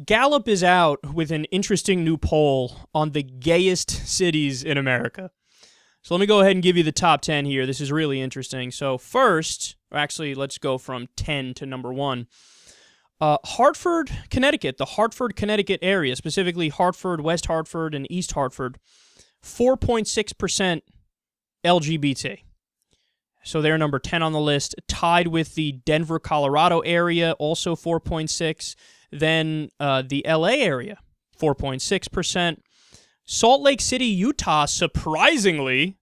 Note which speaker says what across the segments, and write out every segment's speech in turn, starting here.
Speaker 1: Gallup is out with an interesting new poll on the gayest cities in America. So let me go ahead and give you the top 10 here. This is really interesting. So first, actually, let's go from 10 to number 1. Hartford, Connecticut, the Hartford, Connecticut area, specifically Hartford, West Hartford, and East Hartford, 4.6% LGBT. So they're number 10 on the list, tied with the Denver, Colorado area, also 4.6%. Then the LA area, 4.6%. Salt Lake City, Utah, surprisingly,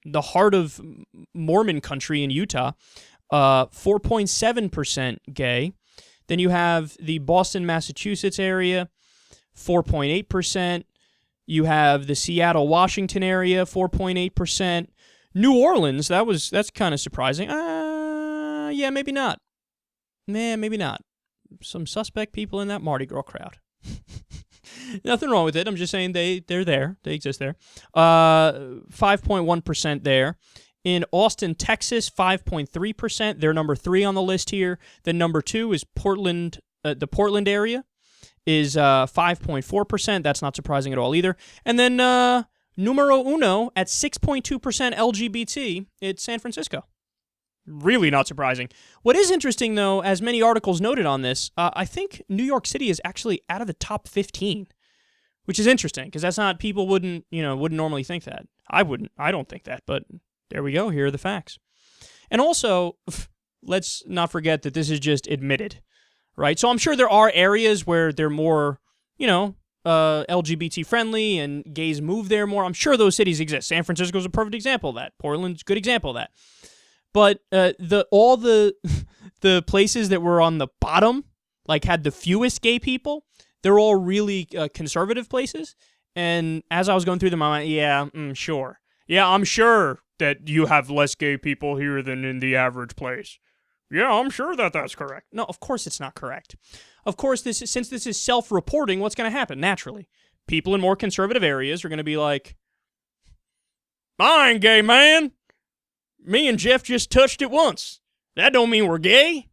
Speaker 1: the heart of Mormon country in Utah, 4.7% gay. Then you have the Boston, Massachusetts area, 4.8%. You have the Seattle, Washington area, 4.8%. New Orleans, that's kind of surprising. Yeah, maybe not. Maybe not. Some suspect people in that Mardi Gras crowd. Nothing wrong with it. I'm just saying they're there. They exist there. 5.1% there. In Austin, Texas, 5.3%. They're number 3 on the list here. Then number 2 is Portland. The Portland area is 5.4%. That's not surprising at all either. And then numero uno at 6.2% LGBT, it's San Francisco. Really not surprising. What is interesting, though, as many articles noted on this, I think New York City is actually out of the top 15, which is interesting because that's not, people wouldn't normally think that. I don't think that, but there we go. Here are the facts. And also, let's not forget that this is just admitted, right? So I'm sure there are areas where they're more, LGBT friendly and gays move there more. I'm sure those cities exist. San Francisco is a perfect example of that. Portland's a good example of that. But all the places that were on the bottom, like had the fewest gay people, they're all really conservative places. And as I was going through them, I went, sure. Yeah, I'm sure that you have less gay people here than in the average place. Yeah, I'm sure that that's correct. No, of course it's not correct. Of course, since this is self-reporting, what's going to happen? Naturally, people in more conservative areas are going to be like, I ain't gay, man. Me and Jeff just touched it once. That don't mean we're gay.